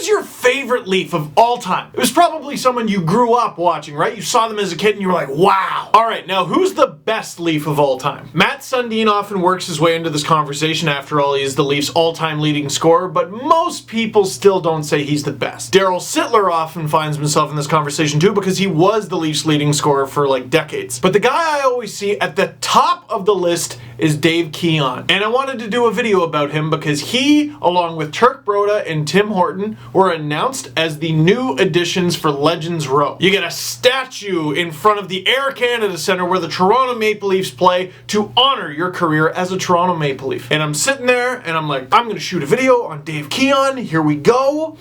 Who's your favorite Leaf of all time? It was probably someone you grew up watching, right? You saw them as a kid and you were like, wow. All right, now who's the best Leaf of all time? Matt Sundin often works his way into this conversation. After all, he is the Leafs' all-time leading scorer, but most people still don't say he's the best. Daryl Sittler often finds himself in this conversation too because he was the Leafs' leading scorer for like decades. But the guy I always see at the top of the list is Dave Keon. And I wanted to do a video about him because he, along with Turk Broda and Tim Horton, were announced as the new additions for Legends Row. You get a statue in front of the Air Canada Centre where the Toronto Maple Leafs play to honor your career as a Toronto Maple Leaf. And I'm sitting there and I'm like, I'm gonna shoot a video on Dave Keon, here we go.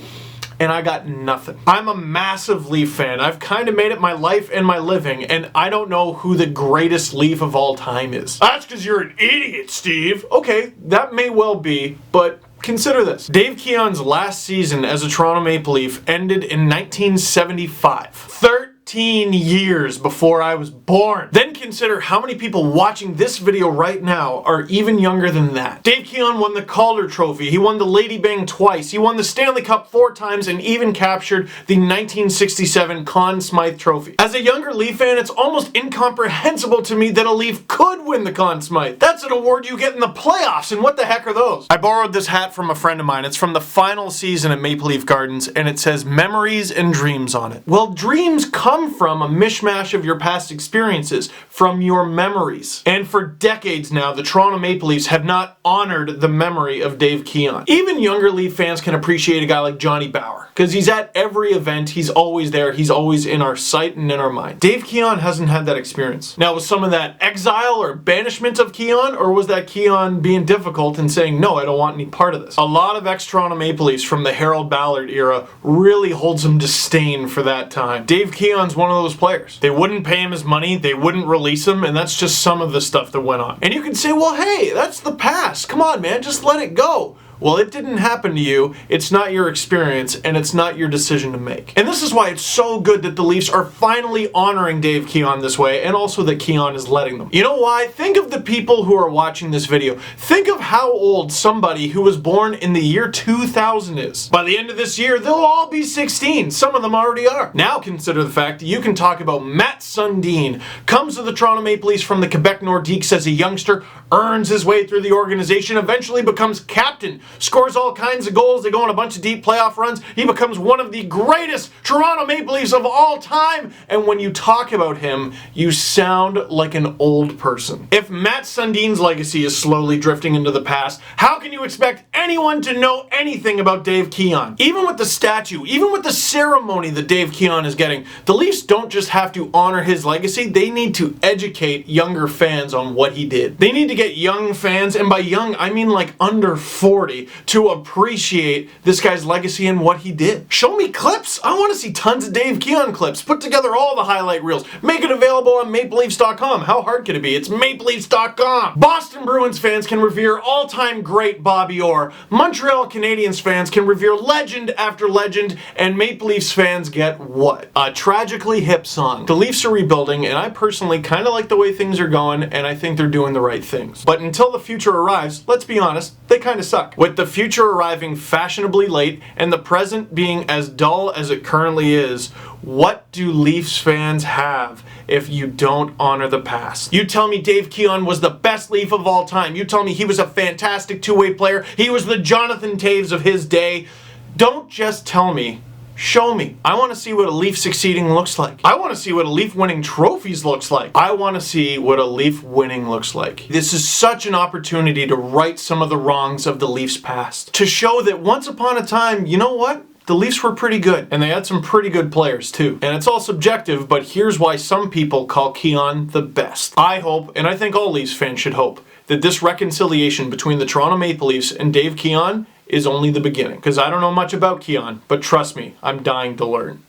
And I got nothing. I'm a massive Leaf fan. I've kind of made it my life and my living, and I don't know who the greatest Leaf of all time is. That's because you're an idiot, Steve. Okay, that may well be, but consider this. Dave Keon's last season as a Toronto Maple Leaf ended in 1975. 13 years before I was born. Then consider how many people watching this video right now are even younger than that. Dave Keon won the Calder Trophy, he won the Lady Byng twice, he won the Stanley Cup 4 times, and even captured the 1967 Conn Smythe Trophy. As a younger Leaf fan, it's almost incomprehensible to me that a Leaf could win the Conn Smythe. That's an award you get in the playoffs, and what the heck are those? I borrowed this hat from a friend of mine. It's from the final season at Maple Leaf Gardens, and it says memories and dreams on it. Well, dreams come from a mishmash of your past experiences, from your memories. And for decades now, the Toronto Maple Leafs have not honored the memory of Dave Keon. Even younger Leaf fans can appreciate a guy like Johnny Bower, because he's at every event, he's always there, he's always in our sight and in our mind. Dave Keon hasn't had that experience. Now, was some of that exile or banishment of Keon, or was that Keon being difficult and saying, no, I don't want any part of this? A lot of ex-Toronto Maple Leafs from the Harold Ballard era really hold some disdain for that time. Dave Keon's one of those players. They wouldn't pay him his money, they wouldn't release him, and that's just some of the stuff that went on. And you can say, well, hey, that's the past. Come on, man, just let it go. Well, it didn't happen to you, it's not your experience, and it's not your decision to make. And this is why it's so good that the Leafs are finally honoring Dave Keon this way, and also that Keon is letting them. You know why? Think of the people who are watching this video. Think of how old somebody who was born in the year 2000 is. By the end of this year, they'll all be 16. Some of them already are. Now consider the fact that you can talk about Matt Sundin, comes to the Toronto Maple Leafs from the Quebec Nordiques as a youngster, earns his way through the organization, eventually becomes captain, scores all kinds of goals, they go on a bunch of deep playoff runs, he becomes one of the greatest Toronto Maple Leafs of all time, and when you talk about him, you sound like an old person. If Matt Sundin's legacy is slowly drifting into the past, how can you expect anyone to know anything about Dave Keon? Even with the statue, even with the ceremony that Dave Keon is getting, the Leafs don't just have to honor his legacy, they need to educate younger fans on what he did. They need to get young fans, and by young, I mean like under 40, to appreciate this guy's legacy and what he did. Show me clips. I want to see tons of Dave Keon clips. Put together all the highlight reels. Make it available on MapleLeafs.com. How hard can it be? It's MapleLeafs.com. Boston Bruins fans can revere all-time great Bobby Orr. Montreal Canadiens fans can revere legend after legend, and Maple Leafs fans get what? A tragically hip song. The Leafs are rebuilding, and I personally kind of like the way things are going, and I think they're doing the right things. But until the future arrives, let's be honest, they kind of suck. With the future arriving fashionably late and the present being as dull as it currently is, what do Leafs fans have if you don't honor the past? You tell me Dave Keon was the best Leaf of all time. You tell me he was a fantastic two-way player. He was the Jonathan Toews of his day. Don't just tell me. Show me. I want to see what a Leaf succeeding looks like. I want to see what a Leaf winning trophies looks like. I want to see what a Leaf winning looks like. This is such an opportunity to right some of the wrongs of the Leafs past. To show that once upon a time, you know what? The Leafs were pretty good, and they had some pretty good players too. And it's all subjective, but here's why some people call Keon the best. I hope, and I think all Leafs fans should hope, that this reconciliation between the Toronto Maple Leafs and Dave Keon is only the beginning. Because I don't know much about Keon, but trust me, I'm dying to learn.